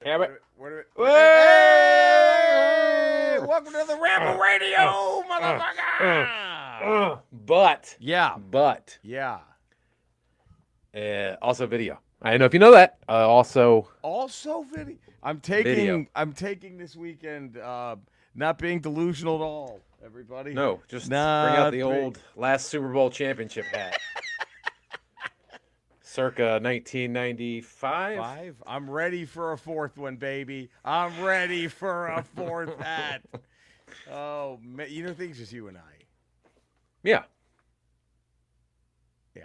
Damn it. Hey! Welcome to the Ramble Radio, motherfucker! But Yeah. also video. I don't know if you know that. Also video. video. I'm taking this weekend not being delusional at all, everybody. No, just bring out the old last Super Bowl championship hat. Circa 1995. I'm ready for a fourth one, baby. I'm ready for a fourth hat. Oh, man. You know, things just you and I. Yeah. Yeah.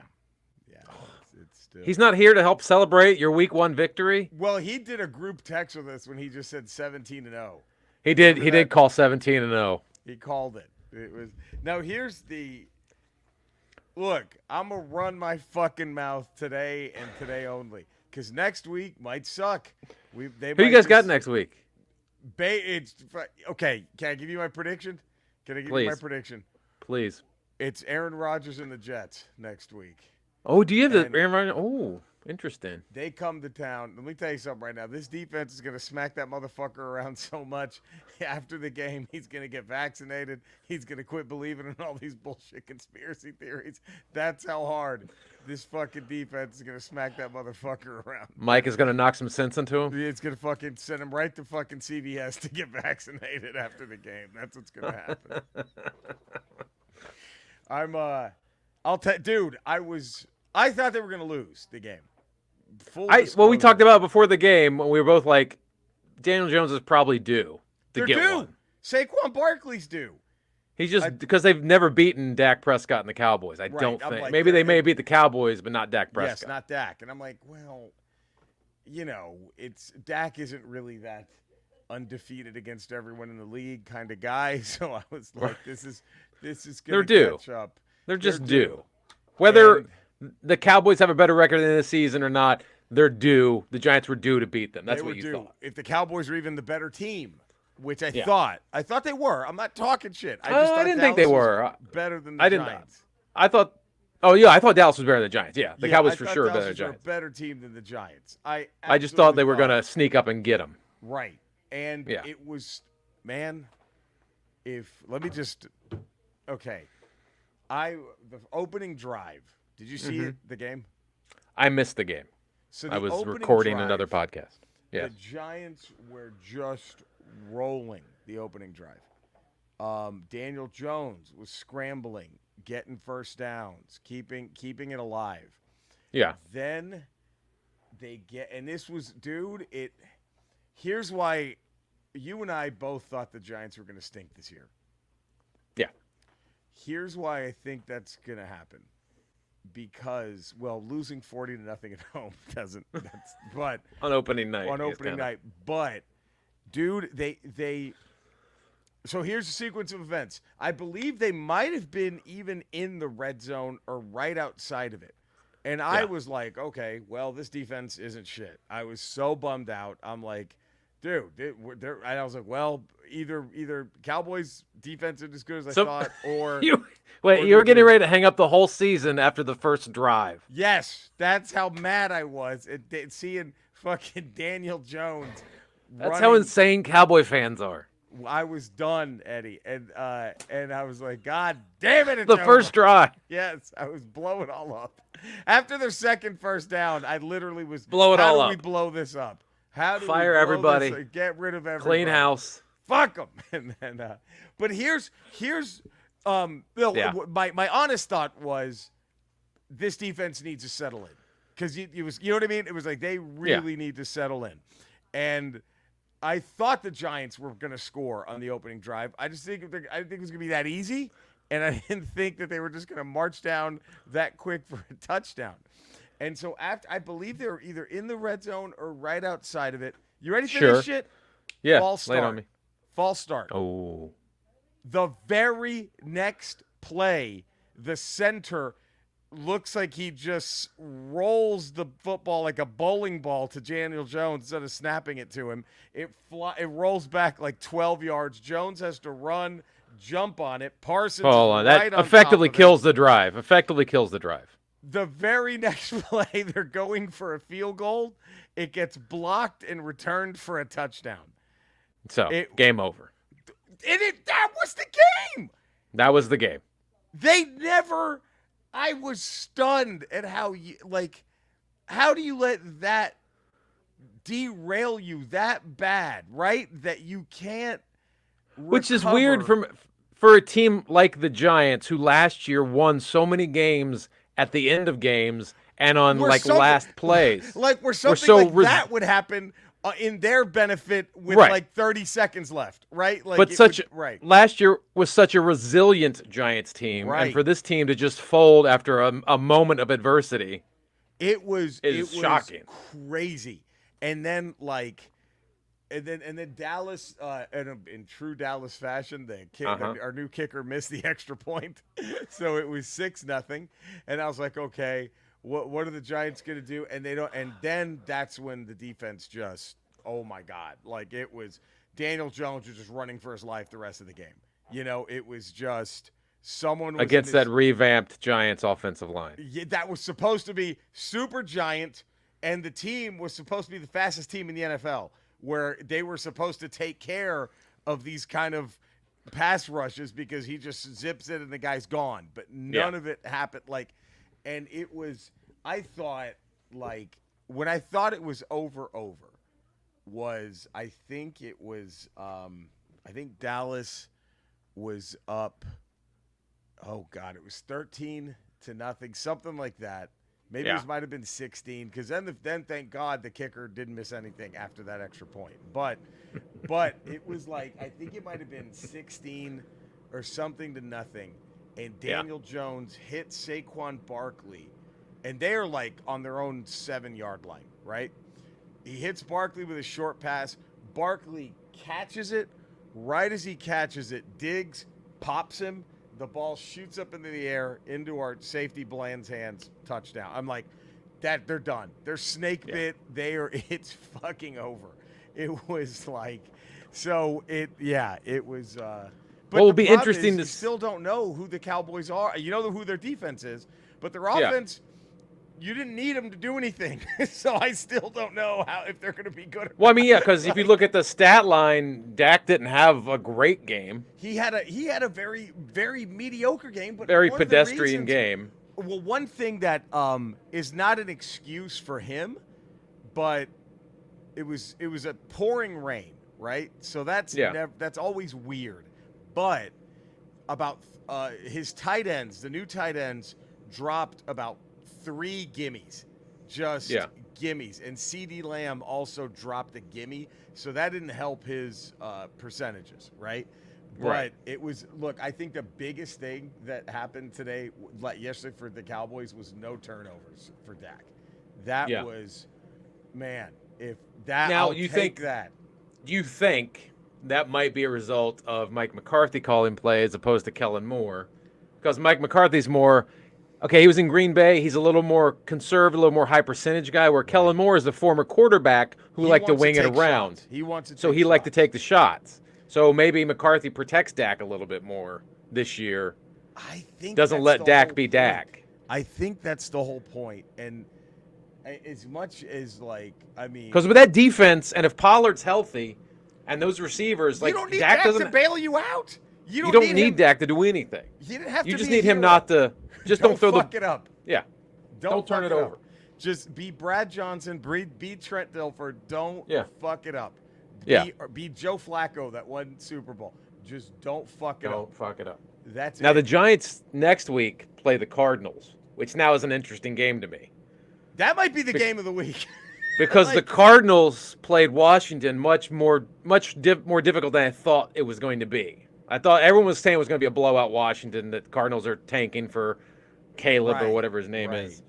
It's still. He's not here to help celebrate your Week 1 victory. Well, he did a group text with us when he just said 17-0. He did call 17-0. He called it. It was now. Here's the look. I'm gonna run my fucking mouth today and today only, because next week might suck. Who you guys got next week? Okay. Can I give you my prediction? Can I give you my prediction? Please. It's Aaron Rodgers and the Jets next week. Oh, do you have the Aaron Rodgers? Oh, interesting. They come to town. Let me tell you something right now. This defense is going to smack that motherfucker around so much. After the game, he's going to get vaccinated. He's going to quit believing in all these bullshit conspiracy theories. That's how hard this fucking defense is going to smack that motherfucker around. Mike is going to knock some sense into him? It's going to fucking send him right to fucking CVS to get vaccinated after the game. That's what's going to happen. Dude, I thought they were going to lose the game. We talked about before the game. We were both like, Daniel Jones is probably due to get one. Saquon Barkley's due. He's just because they've never beaten Dak Prescott and the Cowboys. I don't think. Like, maybe they may beat the Cowboys, but not Dak Prescott. Yes, not Dak. And I'm like, well, Dak isn't really that undefeated against everyone in the league kind of guy. So I was like, this is going to catch up. They're just due. Whether the Cowboys have a better record in this season or not, they're due. The Giants were due to beat them. That's what you thought. If the Cowboys were even the better team, which I thought they were. I'm not talking shit. I didn't think they were better than the Giants. I thought Dallas was better than the Giants. Yeah, the Cowboys for sure better than the Giants. A better team than the Giants. I just thought they were going to sneak up and get them. Right, and it was, man. The opening drive. Did you see the game? I missed the game. So I was recording another podcast. Yeah. The Giants were just rolling the opening drive. Daniel Jones was scrambling, getting first downs, keeping it alive. Yeah. Then they and this was, dude, here's why you and I both thought the Giants were going to stink this year. Yeah. Here's why I think that's going to happen. Because, losing 40-0 at home doesn't. But on opening night. But, dude, they. So here's the sequence of events. I believe they might have been even in the red zone or right outside of it. And I was like, okay, well, this defense isn't shit. I was so bummed out. I'm like, dude, I was like, well, either Cowboys defense is as good as I thought, or you were getting ready to hang up the whole season after the first drive. Yes, that's how mad I was at seeing fucking Daniel Jones. That's how insane Cowboy fans are. I was done, Eddie, and I was like, God damn it! The first drive. Yes, I was blowing all up. After their second first down, I literally was blow it all up. How do we blow this up? How do fire we everybody? Get rid of everybody. Clean house. Fuck them. And then, but here's my honest thought was, this defense needs to settle in, because you know what I mean. It was like they really need to settle in, and I thought the Giants were going to score on the opening drive. I didn't think it was going to be that easy, and I didn't think that they were just going to march down that quick for a touchdown. And so I believe they were either in the red zone or right outside of it. You ready for this shit? Yeah. False start. Lay it on me. False start. Oh. The very next play, the center looks like he just rolls the football like a bowling ball to Daniel Jones instead of snapping it to him. It rolls back like 12 yards. Jones has to run, jump on it. Parsons that effectively kills the drive. The very next play, they're going for a field goal. It gets blocked and returned for a touchdown. So, game over. That was the game. That was the game. They never. I was stunned at how how do you let that derail you that bad, right? That you can't recover. Which is weird for a team like the Giants, who last year won so many games at the end of games and on last plays. Like that would happen in their benefit with like 30 seconds left, right? Like, but last year was such a resilient Giants team, and for this team to just fold after a moment of adversity, it was shocking, crazy. And then and then Dallas, in true Dallas fashion, our new kicker missed the extra point, so it was 6-0. And I was like, okay, what are the Giants going to do? And they don't. And then that's when the defense just, oh my God, like it was Daniel Jones was just running for his life the rest of the game. It was just someone was against that revamped Giants offensive line. Yeah, that was supposed to be super giant, and the team was supposed to be the fastest team in the NFL, where they were supposed to take care of these kind of pass rushes because he just zips it and the guy's gone. But none of it happened. And it was, I thought, when I thought it was over, was, I think it was, I think Dallas was up, oh God, it was 13-0, something like that. Maybe it might have been 16, because then thank God the kicker didn't miss anything after that extra point. But it was I think it might have been 16 or something to nothing, and Daniel Jones hit Saquon Barkley, and they are on their own 7-yard line, right? He hits Barkley with a short pass. Barkley catches it. Right as he catches it, Diggs pops him. The ball shoots up into the air into our safety Bland's hands. Touchdown. I'm like, that they're done. They're snake bit. It's fucking over. It was it was. But it'll be interesting you still don't know who the Cowboys are. You know who their defense is, but their offense, you didn't need them to do anything. So I still don't know if they're going to be good. Well, I mean, because if you look at the stat line, Dak didn't have a great game. He had a very, very mediocre game, but very pedestrian game. Well, one thing that is not an excuse for him, but it was a pouring rain, right? So that's always weird. But about his tight ends, the new tight ends dropped about 3 gimmies, gimmies, and CD Lamb also dropped a gimme, so that didn't help his percentages, right? But it was, look, I think the biggest thing that happened yesterday for the Cowboys was no turnovers for Dak. That was, man, if that, now, you think that. You think that might be a result of Mike McCarthy calling play as opposed to Kellen Moore? Because Mike McCarthy's more, okay, he was in Green Bay. He's a little more conservative, a little more high percentage guy, where Kellen Moore is the former quarterback who liked to wing it around. He wants to so he liked to take the shots. So maybe McCarthy protects Dak a little bit more this year. I think doesn't let Dak be Dak. I think that's the whole point. And as much as because with that defense, and if Pollard's healthy, and those receivers, you don't need Dak to bail you out. You don't need Dak to do anything. You didn't have to. You just need him not to. Just don't throw fuck it up. Yeah. Don't turn it over. Just be Brad Johnson. Be Trent Dilfer. Don't fuck it up. Be Joe Flacco that won Super Bowl. Just don't fuck it up. Don't fuck it up. That's now the Giants next week play the Cardinals, which now is an interesting game to me. That might be the game of the week. Because the Cardinals played Washington much more difficult than I thought it was going to be. I thought everyone was saying it was going to be a blowout Washington, that Cardinals are tanking for Caleb or whatever his name is.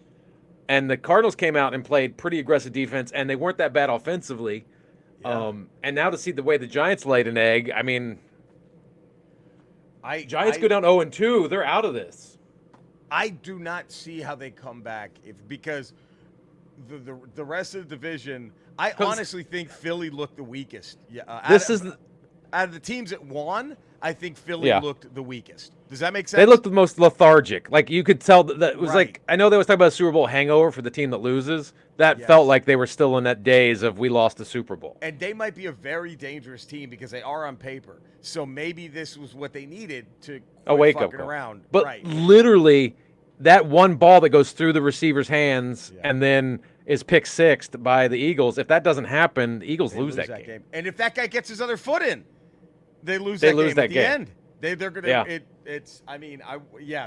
And the Cardinals came out and played pretty aggressive defense, and they weren't that bad offensively. Yeah. And now to see the way the Giants laid an egg, I mean, Giants go down 0-2, they're out of this. I do not see how they come back because the rest of the division, I honestly think Philly looked the weakest. Yeah, out of the teams that won, I think Philly looked the weakest. Does that make sense? They looked the most lethargic. Like, you could tell that it was Right. like, I know they was talking about a Super Bowl hangover for the team that loses. That felt like they were still in that days of we lost the Super Bowl. And they might be a very dangerous team because they are on paper. So maybe this was what they needed to A wake up fucking call. around. But literally, that one ball that goes through the receiver's hands and then is pick sixth by the Eagles, if that doesn't happen, the Eagles lose that game. And if that guy gets his other foot in, they lose that game at the end. They're gonna. It's. I mean.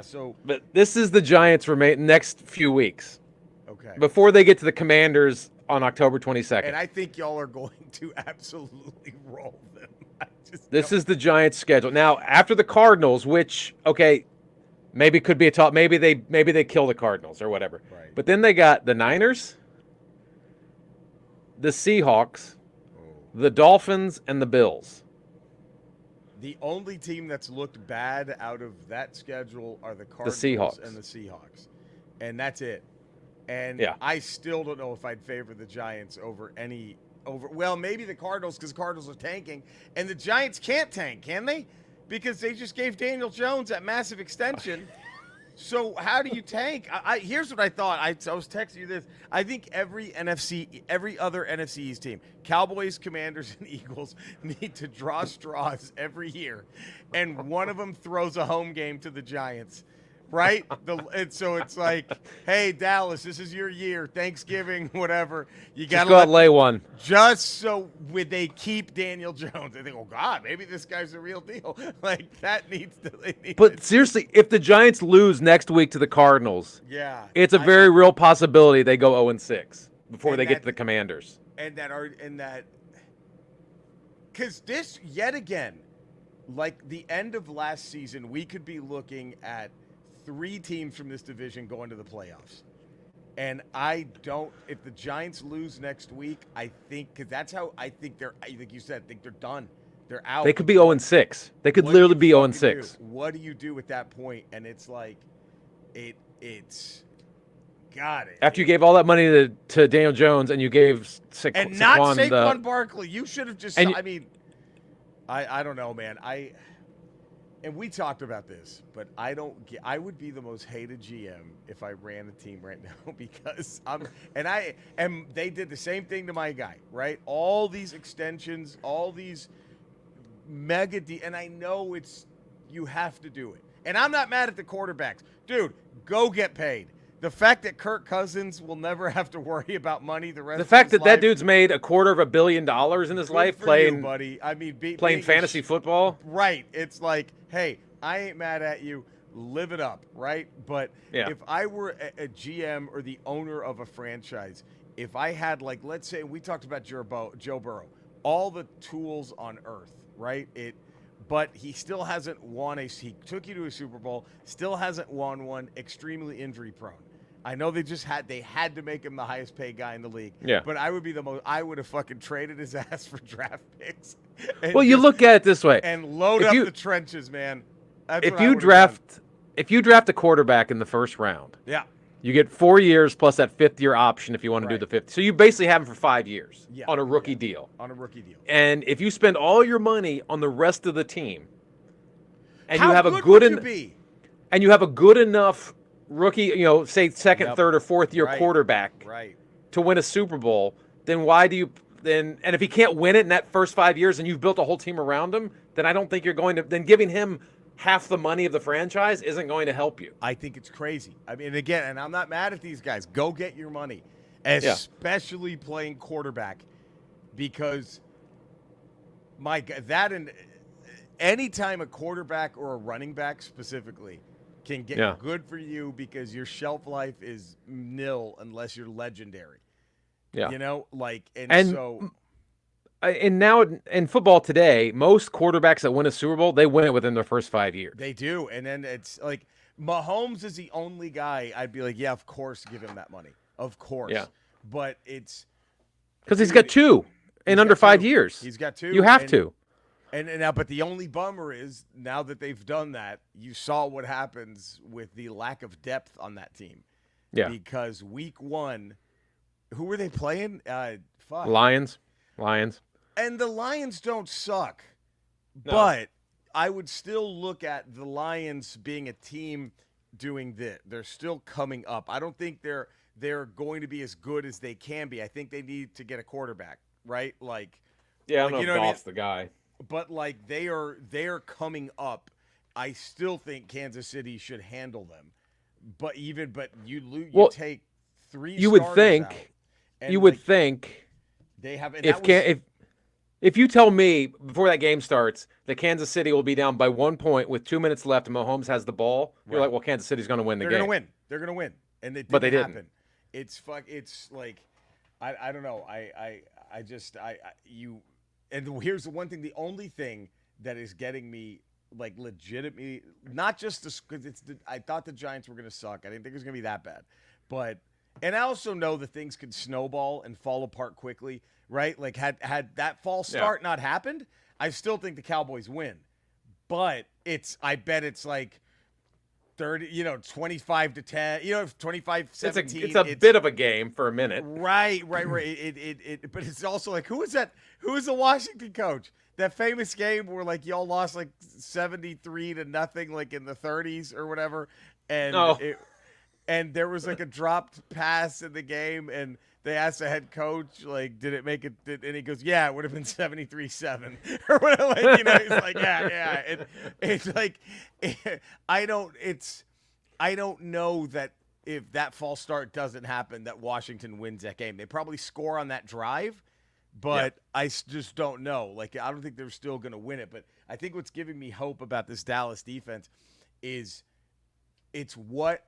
So. But this is the Giants' next few weeks. Okay. Before they get to the Commanders on October 22nd. And I think y'all are going to absolutely roll them. This is the Giants' schedule. Now, after the Cardinals, which maybe could be a top. Maybe they kill the Cardinals or whatever. Right. But then they got the Niners, the Seahawks, the Dolphins, and the Bills. The only team that's looked bad out of that schedule are the Cardinals and the Seahawks. And that's it. And I still don't know if I'd favor the Giants over well, maybe the Cardinals because the Cardinals are tanking. And the Giants can't tank, can they? Because they just gave Daniel Jones that massive extension. So how do you tank? Here's what I thought. I was texting you this. I think every other NFC East team, Cowboys, Commanders, and Eagles, need to draw straws every year, and one of them throws a home game to the Giants, right? And so it's like, hey, Dallas, this is your year. Thanksgiving, whatever. You got to lay one. Just so when they keep Daniel Jones, they think, oh, God, maybe this guy's the real deal. Like, that needs to. But seriously, if the Giants lose next week to the Cardinals, it's a very real possibility they go 0-6 before they get to the Commanders. Because this, yet again, like the end of last season, we could be looking at 3 teams from this division going to the playoffs. And if the Giants lose next week, I think, because that's how I think like you said, I think they're done. They're out. They could be 0-6. They could literally be 0-6. What do you do at that point? And it's like, it's got it. After you gave all that money to Daniel Jones and you gave Saquon Barkley, you should have just, I mean, I don't know, man. And we talked about this, but I would be the most hated GM if I ran a team right now because they did the same thing to my guy, right? All these extensions, all these mega and I know you have to do it. And I'm not mad at the quarterbacks. Dude, go get paid. The fact that Kirk Cousins will never have to worry about money the rest of his life. The fact that dude's made $250 million in his life playing, buddy. I mean, playing fantasy football. Right. It's like, hey, I ain't mad at you. Live it up, right? But if I were a GM or the owner of a franchise, if I had, like, let's say we talked about Joe Burrow, all the tools on earth, right? But he still hasn't won he took you to a Super Bowl, still hasn't won one, extremely injury prone. I know they had to make him the highest paid guy in the league. Yeah. But I would have fucking traded his ass for draft picks. Well, you look at it this way. And load up the trenches, man. If you draft a quarterback in the first round, you get 4 years plus that 5th-year option if you want to do the 5th. So you basically have him for 5 years on a rookie deal. On a rookie deal. And if you spend all your money on the rest of the team, and you have a good enough rookie, say second, third, or 4th-year quarterback to win a Super Bowl, then why do you and if he can't win it in that first 5 years and you've built a whole team around him, then I don't think you're going to then giving him half the money of the franchise isn't going to help you. I think it's crazy. I mean, again, and I'm not mad at these guys. Go get your money, especially playing quarterback, because anytime a quarterback or a running back specifically can get good for you because your shelf life is nil unless you're legendary. Yeah. And now in football today, most quarterbacks that win a Super Bowl, they win it within their first 5 years. They do. And then it's like Mahomes is the only guy I'd be like, yeah, of course, give him that money. Of course. Yeah. But it's because he's got 2 in under 5 years. He's got 2. You have to. And now, but the only bummer is now that they've done that, you saw what happens with the lack of depth on that team. Yeah. Because week 1, who were they playing? Lions. And the Lions don't suck, but I would still look at the Lions being a team doing this. They're still coming up. I don't think they're going to be as good as they can be. I think they need to get a quarterback, right? Yeah, I don't you know know if what I mean? Goff's the guy. But like they're coming up. I still think Kansas City should handle them. But you Well, take three you would starters out, think, and you would like think they have, and if that was if you tell me before that game starts that Kansas City will be down by 1 point with 2 minutes left and Mahomes has the ball, you're right. like, well, Kansas City's going to win the They're game. gonna win. They're gonna win, and it But didn't they didn't. happen. It's like I don't know. I just you and here's the one thing. The only thing that is getting me like legitimately not just because I thought the Giants were gonna suck. I didn't think it was gonna be that bad, but and I also know that things can snowball and fall apart quickly, right? Like had that false start not happened, I still think the Cowboys win. But I bet it's like 30, 25-10, 25-17. It's a bit of a game for a minute. Right. But it's also like, who is that? Who is the Washington coach? That famous game where like y'all lost like 73-0, like in the 30s or whatever, and and there was like a dropped pass in the game, and they asked the head coach, like, did it make it? And he goes, yeah, it would have been 73-7 or whatever. Like, he's like, yeah. It's like, I don't know that if that false start doesn't happen, that Washington wins that game. They probably score on that drive, but I just don't know. Like, I don't think they're still going to win it. But I think what's giving me hope about this Dallas defense is it's what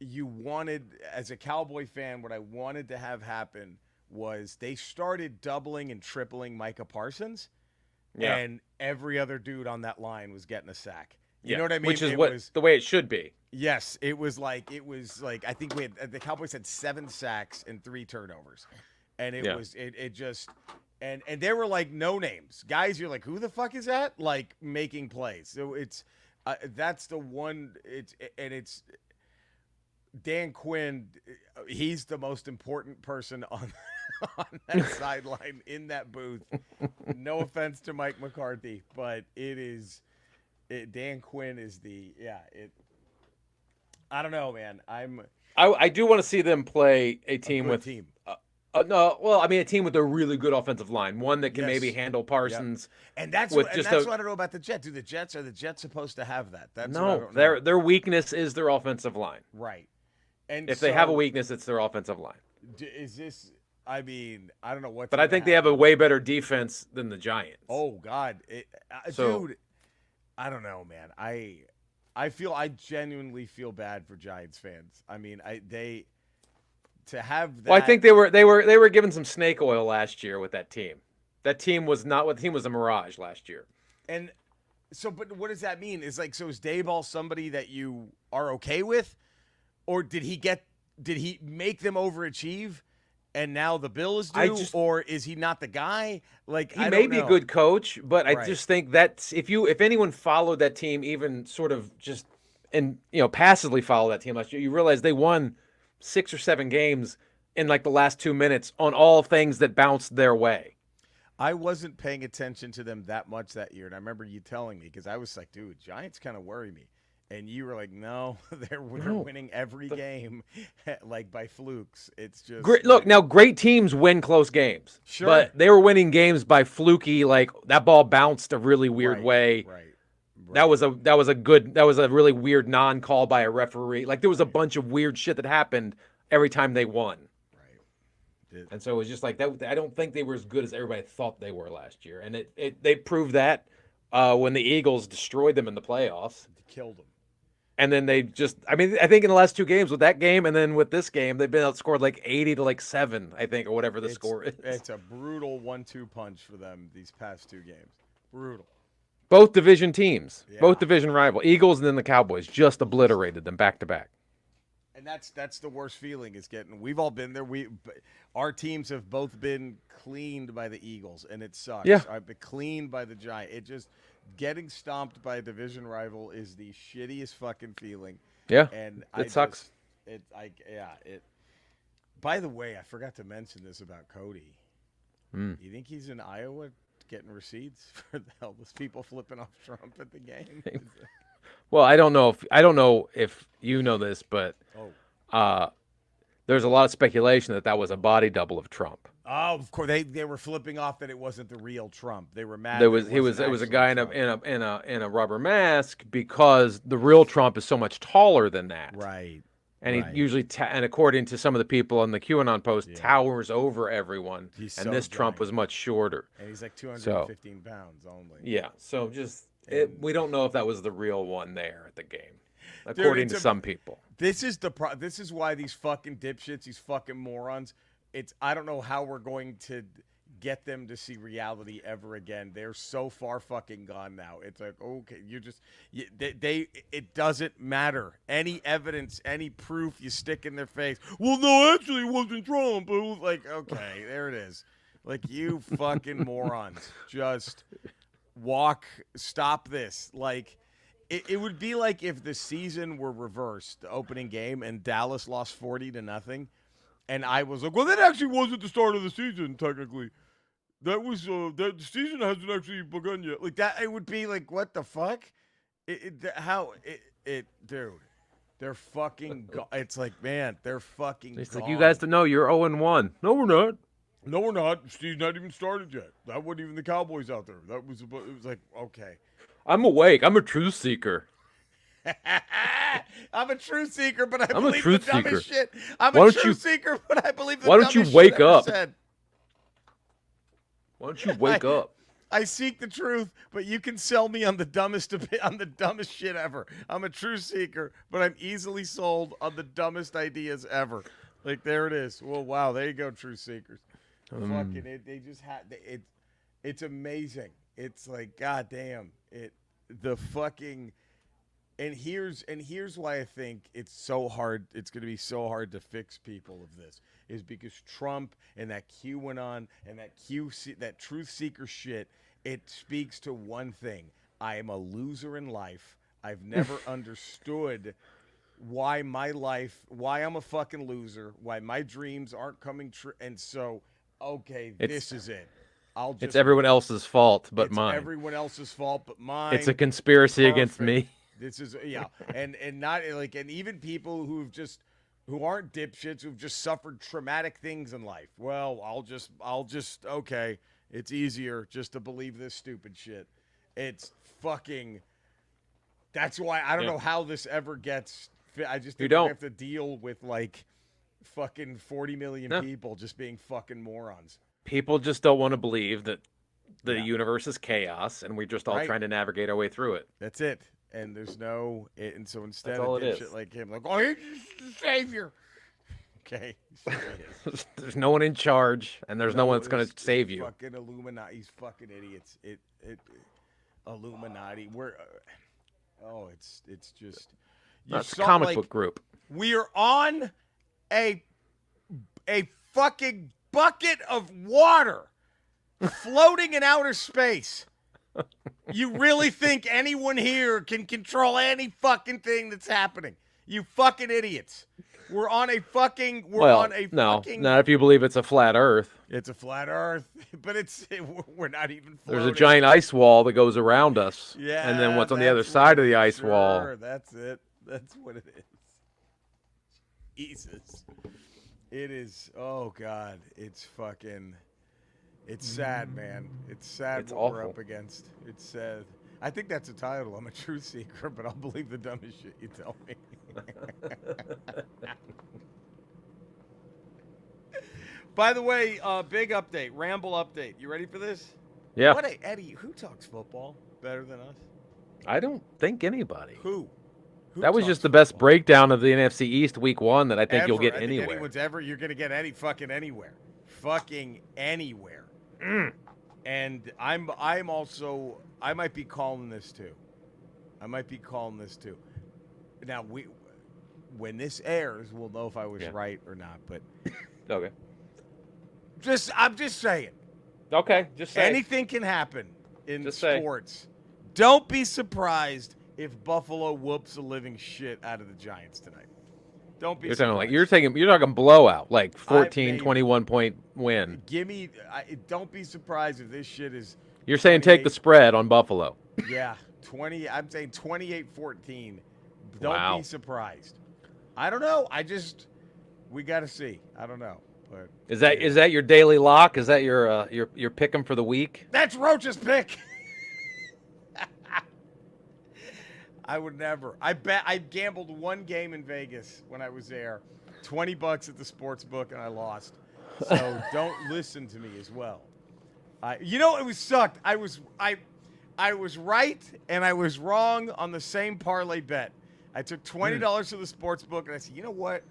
you wanted as a Cowboy fan. What I wanted to have happen was they started doubling and tripling Micah Parsons, and every other dude on that line was getting a sack. You know what I mean? Which is the way it should be. Yes, it was like I think the Cowboys had 7 sacks and 3 turnovers, and it just and they were like no names guys. You're like, who the fuck is that? Like making plays. So it's that's the one. It's Dan Quinn. He's the most important person on that sideline in that booth. No offense to Mike McCarthy, but Dan Quinn is I don't know, man. I do want to see them play a team with team. a team with a really good offensive line, one that can maybe handle Parsons. Yep. And that's what I don't know about the Jets. Are the Jets supposed to have that? Their weakness is their offensive line. Right. And if they have a weakness, it's their offensive line. Is this? I mean, I don't know what. But I think they have a way better defense than the Giants. Oh God, dude, I don't know, man. I genuinely feel bad for Giants fans. I mean, to have that. Well, I think they were given some snake oil last year with that team. That team was a mirage last year. And so, but what does that mean? Is Daboll somebody that you are okay with, or did he make them overachieve? And now the bill is due, or is he not the guy? Like he may be a good coach, but I just think that if anyone followed that team, even sort of just passively follow that team last year, you realize they won 6 or 7 games in like the last 2 minutes on all things that bounced their way. I wasn't paying attention to them that much that year, and I remember you telling me because I was like, dude, Giants kind of worry me. And you were like, no, they're winning every game like by flukes. It's just great. Look, now great teams win close games. Sure. But they were winning games by fluky, like that ball bounced a really weird way. Right. That was a really weird non-call by a referee. Like there was a bunch of weird shit that happened every time they won. Right. And so it was just like that. I don't think they were as good as everybody thought they were last year. And they proved that when the Eagles destroyed them in the playoffs. Killed them. And then I think in the last 2 games with that game and then with this game, they've been outscored like 80 to like 7, I think, or whatever the score is. It's a brutal 1-2 punch for them these past 2 games. Brutal. Both division teams, both division rival, Eagles and then the Cowboys, just obliterated them back to back. And that's the worst feeling is getting. We've all been there. Our teams have both been cleaned by the Eagles, and it sucks. Yeah. I've been cleaned by the Giants. It just getting stomped by a division rival is the shittiest fucking feeling. Yeah, and it sucks. By the way, I forgot to mention this about Cody. You think he's an Iowa getting receipts for the helpless people flipping off Trump at the game? Well, I don't know if you know this, but uh, there's a lot of speculation that was a body double of Trump. Oh, of course they were flipping off that it wasn't the real Trump. They were mad. It was a guy in a rubber mask because the real Trump is so much taller than that. Right. And he usually, and according to some of the people on the QAnon post, towers over everyone. He's and so this Trump giant. was much shorter. And he's like 215 pounds only. Yeah. So we don't know if that was the real one there at the game, according to some people. This is this is why these fucking dipshits, these fucking morons. I don't know how we're going to get them to see reality ever again. They're so far fucking gone now. It's like, okay, it doesn't matter. Any evidence, any proof you stick in their face. Well, no, actually it wasn't Trump. It was like, okay, there it is. Like, you fucking morons. Just stop this. Like, it would be like if the season were reversed, the opening game, and Dallas lost 40-0. And I was like, well, that actually wasn't the start of the season, technically. That was, the season hasn't actually begun yet. Like, that, it would be like, what the fuck? Dude, they're fucking, it's like, man, they're fucking It's gone. like, you guys don't know, you're 0-1. No, we're not. No, we're not. Steve's not even started yet. That wasn't even the Cowboys out there. It was like, okay. I'm awake. I'm a truth seeker. I'm a truth seeker, but I believe the dumbest shit. I'm a truth seeker, but I believe the Why dumbest don't you wake shit up? Said. Why don't you wake up? I seek the truth, but you can sell me on the dumbest shit ever. I'm a truth seeker, but I'm easily sold on the dumbest ideas ever. Like, there it is. Well, wow, there you go, truth seekers. Fucking it. They just had it. It's amazing. It's like, goddamn it. The fucking. And here's why I think it's so hard. It's going to be so hard to fix people of this, is because Trump and that QAnon and that truth seeker shit. It speaks to one thing: I am a loser in life. I've never understood why I'm a fucking loser, why my dreams aren't coming true, and so this is it. It's everyone else's fault but mine. It's everyone else's fault but mine. It's a conspiracy against me. This is and not like, and even people who aren't dipshits, who've just suffered traumatic things in life. Well, I'll just okay, it's easier just to believe this stupid shit. It's fucking. That's why I don't know how this ever gets. I just think we have to deal with like fucking 40 million people just being fucking morons. People just don't want to believe that the universe is chaos, and we're just all trying to navigate our way through it. That's it. And there's no, and so instead That's all of shit like him, like, oh, he's the savior. Okay. There's no one in charge, and there's no one that's going to save you. Fucking Illuminati. These fucking idiots. Illuminati. It's just. That's a comic book group. We are on a fucking bucket of water floating in outer space. You really think anyone here can control any fucking thing that's happening? You fucking idiots. We're on a fucking. Not if you believe it's a flat Earth. It's a flat Earth, but we're not even floating. There's a giant ice wall that goes around us. Yeah. And then what's on the other side of the ice wall? That's it. That's what it is. Jesus. It is. Oh God. It's fucking. It's sad, man. It's sad it's what awful. We're up against. It's sad. I think that's a title. I'm a truth seeker, but I'll believe the dumbest shit you tell me. By the way, big update. Ramble update. You ready for this? Yeah. Eddie, who talks football better than us? I don't think anybody. Who that was just the best breakdown of the NFC East Week 1 that I think you'll get anywhere. You're going to get anywhere. Fucking anywhere. And I might be calling this too. Now when this airs, we'll know if I was right or not. But okay, I'm just saying. Okay, just say anything can happen in sports. Don't be surprised if Buffalo whoops the living shit out of the Giants tonight. Don't be surprised. You're talking blowout, like 14, 21 point win. Don't be surprised if this shit is You're saying take the 28 spread on Buffalo. Yeah, 20. I'm saying 28-14. Don't Wow. be surprised. I don't know. We got to see. I don't know. But Is that your daily lock? Is that your pick 'em for the week? That's Roach's pick. I would never. I gambled one game in Vegas when I was there, $20 at the sports book, and I lost. So don't listen to me as well. It was sucked. I was right and I was wrong on the same parlay bet. I took $20 to the sports book and I said, you know what?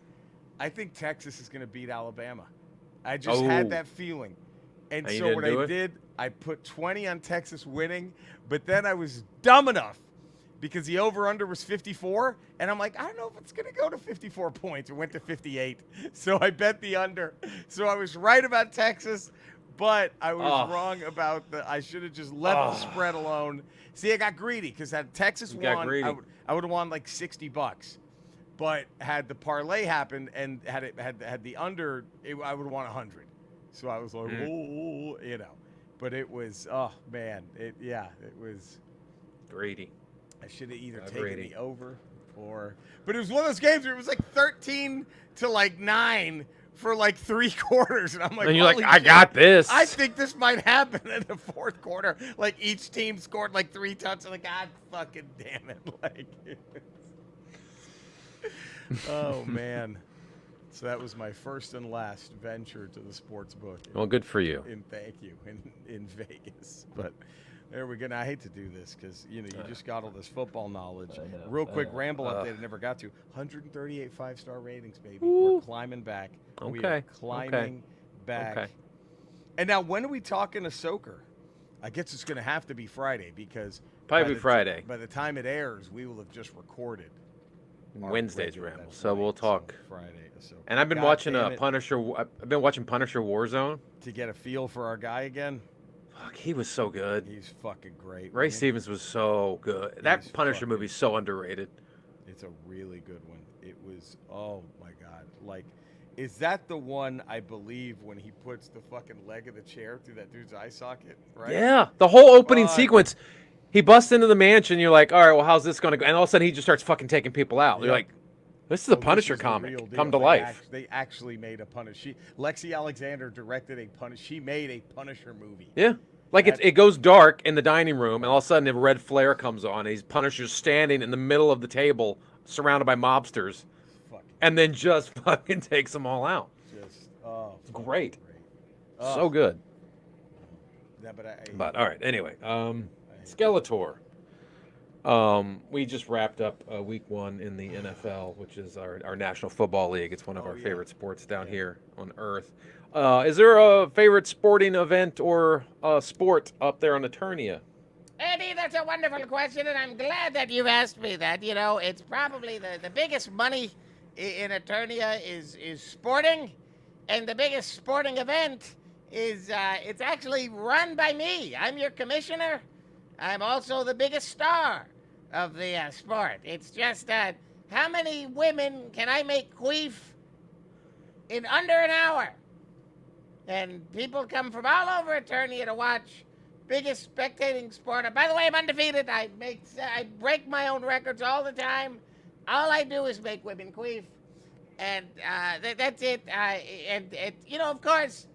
I think Texas is going to beat Alabama. I just had that feeling. And so what I did, I put 20 on Texas winning, but then I was dumb enough because the over-under was 54, and I'm like, I don't know if it's going to go to 54 points. It went to 58, so I bet the under. So I was right about Texas, but I was wrong about I should have just left the spread alone. See, I got greedy because had Texas won, I would have won like $60. But had the parlay happened and had the under, I would have won 100. So I was like, But it was, it was greedy. I should have either taken the over but it was one of those games where it was like 13 to like 9 for like 3 quarters, and I'm like, and you're like, I got this. I think this might happen in the fourth quarter. Like each team scored like 3 touchdowns. Like, God fucking damn it! Like, oh man. So that was my first and last venture to the sports book. Well, good for you. Thank you in Vegas, but. There we go. Now, I hate to do this because, you just got all this football knowledge. Real quick ramble update I never got to. 138 5-star ratings, baby. Ooh. We're climbing back. Okay. We are climbing back. Okay. And now, when are we talking to Soaker? I guess it's going to have to be Friday because probably Friday. By the time it airs, we will have just recorded Wednesday's ramble. So we'll talk Friday. And I've been watching Punisher. I've been watching Punisher Warzone to get a feel for our guy again. Fuck, he was so good. He's fucking great. Ray Stevens was so good. That Punisher movie is so underrated. It's a really good one. It was, oh my God. Like, is that the one, I believe, when he puts the fucking leg of the chair through that dude's eye socket, right? Yeah. The whole opening sequence, he busts into the mansion, you're like, all right, well, how's this going to go? And all of a sudden, he just starts fucking taking people out. Yep. You're like, this is a Punisher comic come to life. They actually made a Punisher. Lexi Alexander directed a Punisher. She made a Punisher movie. Yeah. Like it goes dark in the dining room, and all of a sudden a red flare comes on, and he's Punisher's standing in the middle of the table, surrounded by mobsters, and then just fucking takes them all out. It's great. So good. Yeah, but all right. Anyway, Skeletor. We just wrapped up week 1 in the NFL, which is our National Football League. It's one of our favorite sports down here on Earth. Is there a favorite sporting event or sport up there on Eternia? Eddie, that's a wonderful question, and I'm glad that you've asked me that. It's probably the biggest money in Eternia is sporting, and the biggest sporting event is it's actually run by me. I'm your commissioner. I'm also the biggest star of the sport. It's just that how many women can I make queef in under an hour? And people come from all over Eternia to watch biggest spectating sport. And by the way, I'm undefeated. I break my own records all the time. All I do is make women queef. And that's it. Of course,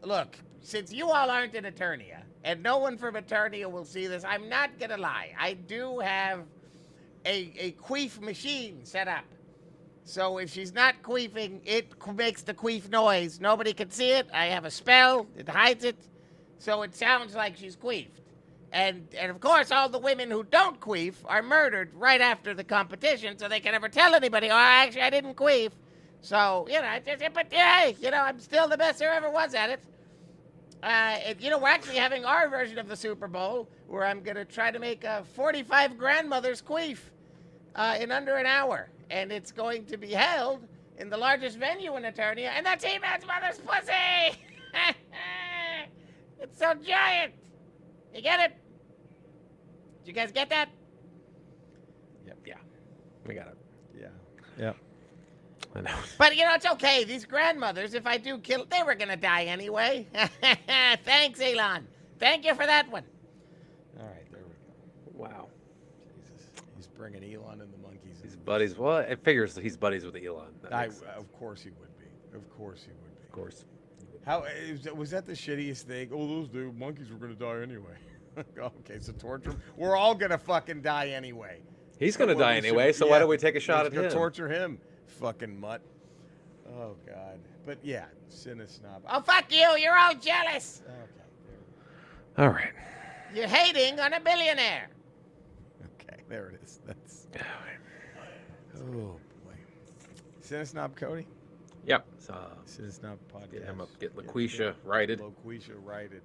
look, since you all aren't in Eternia, and no one from Eternia will see this, I'm not going to lie. I do have a queef machine set up. So if she's not queefing, it makes the queef noise. Nobody can see it. I have a spell. It hides it. So it sounds like she's queefed. And of course, all the women who don't queef are murdered right after the competition so they can never tell anybody, actually, I didn't queef. So, I'm still the best there ever was at it. We're actually having our version of the Super Bowl where I'm going to try to make 45 grandmothers queef in under an hour. And it's going to be held in the largest venue in Eternia, and that's He-Man's mother's pussy! It's so giant! You get it? Did you guys get that? Yep. Yeah. We got it. Yeah. Yep. I know. But, it's okay. These grandmothers, if I do kill, they were going to die anyway. Thanks, Elon. Thank you for that one. All right, there we go. Wow. Jesus, he's bringing Elon and the monkeys. He's buddies. Well, it figures he's buddies with Elon. Of course he would be. Of course he would be. Of course. How was that the shittiest thing? Oh, those monkeys were gonna die anyway. Okay, so torture 'em. We're all gonna fucking die anyway. He's gonna die anyway. So why don't we take a shot at him? Torture him, fucking mutt. Oh God. But yeah, Cinesnob. Oh, fuck you. You're all jealous. Okay. All right. You're hating on a billionaire. Okay, there it is. That's. Oh boy. Cinesnob Cody. Yep. Cinesnob podcast. Get him up. Get LaQuisha righted. LaQuisha righted.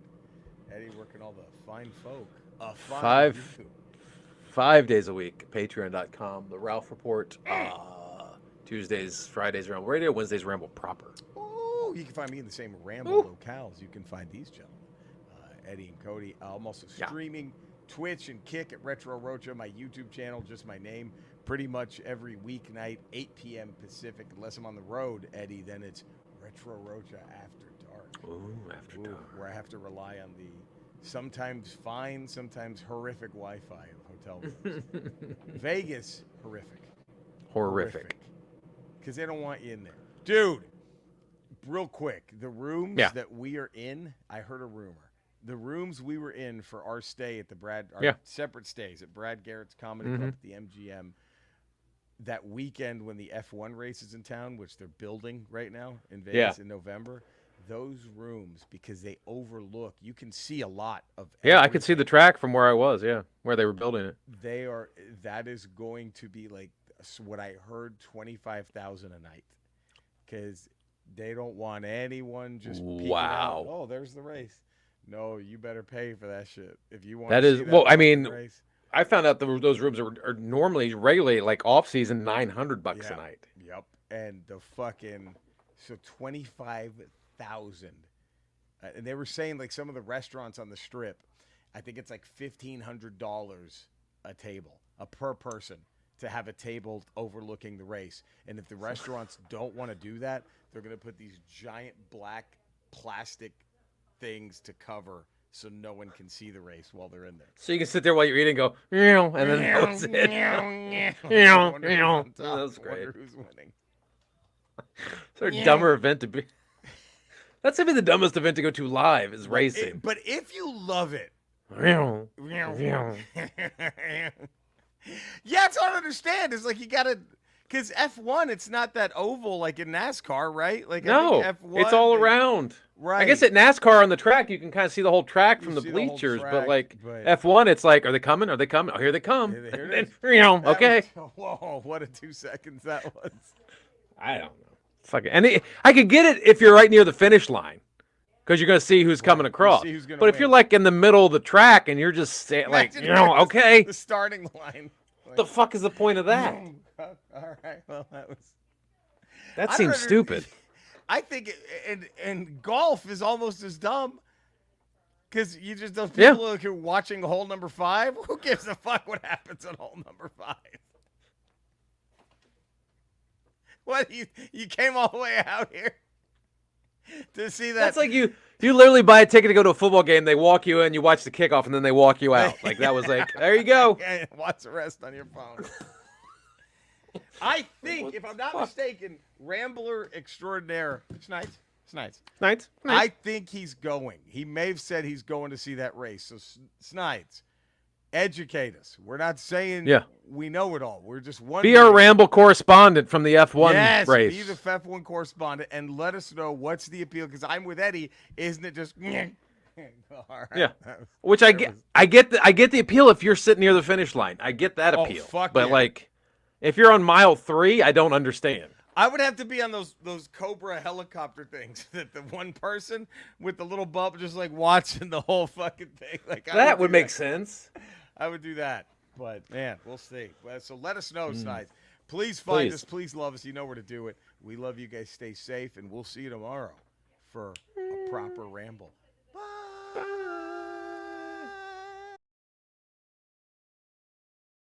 Eddie working all the fine folk. Five YouTube. 5 days a week. Patreon.com. The Ralph Report. Tuesdays, Fridays, Ramble Radio. Wednesdays, Ramble Proper. Oh, you can find me in the same Ramble locales. You can find these gentlemen, Eddie and Cody. I'm also streaming Twitch and Kick at Retro Rocha, my YouTube channel, just my name, pretty much every weeknight, 8 p.m. Pacific. Unless I'm on the road, Eddie, then it's Retro Rocha After Dark. Ooh, After Dark. Where I have to rely on the sometimes fine, sometimes horrific Wi-Fi of hotel rooms. Vegas, horrific. Because they don't want you in there. Dude, real quick, the rooms that we are in, I heard a rumor. The rooms we were in for our stay at the separate stays at Brad Garrett's Comedy Club at the MGM, that weekend when the F1 race is in town, which they're building right now in Vegas in November, those rooms, because they overlook, you can see a lot of everything. I could see the track from where I was, where they were building it. That is going to be like what I heard, $25,000 a night, because they don't want anyone just peeking out. Oh, there's the race. No, you better pay for that shit if you want. That is I mean, race. I found out those rooms are normally regularly like off season $900 a night. Yep, and the fucking $25,000, and they were saying like some of the restaurants on the Strip, I think it's like $1,500 a table, per person, to have a table overlooking the race. And if the restaurants don't want to do that, they're going to put these giant black plastic things to cover so no one can see the race while they're in there. So you can sit there while you're eating and go, and then that was it. That's great. Wonder who's winning. It's a dumber event to be. That's going to be the dumbest event to go to live is racing. But if you love it. Yeah, it's hard to understand. It's like you got to, because F1, it's not that oval like in NASCAR, right? Like no, F1, it's all around. Right. I guess at NASCAR on the track, you can kind of see the whole track from the bleachers, but like F1, it's like, are they coming? Are they coming? Oh, here they come. Here it is. Okay. Whoa, what a 2 seconds that was. I don't know. Fuck it. And I could get it if you're right near the finish line, because you're going to see who's coming across. But if you're like in the middle of the track and you're just like, okay. The starting line. What the fuck is the point of that? All right. Well, that seems stupid. I think, and golf is almost as dumb, because you just those people who are watching hole number 5. Who gives a fuck what happens on hole number 5? What you came all the way out here to see that? That's like you literally buy a ticket to go to a football game. They walk you in, you watch the kickoff, and then they walk you out. Like that was like, there you go. Watch the rest on your phone. I think, if I'm not mistaken, Rambler extraordinaire, Snides. I think he's going. He may have said he's going to see that race. So, Snides, educate us. We're not saying we know it all. We're just wondering. Be our Ramble correspondent from the F1 race. Be the F1 correspondent and let us know what's the appeal. Because I'm with Eddie. Isn't it just? All right. Yeah. Which I get the appeal if you're sitting near the finish line. I get that appeal. But like, if you're on mile 3, I don't understand. I would have to be on those Cobra helicopter things that the one person with the little bump just like watching the whole fucking thing. Like that would make sense. I would do that, but man, we'll see. So let us know, Snides. Please find us. Please love us. You know where to do it. We love you guys. Stay safe, and we'll see you tomorrow for a proper ramble.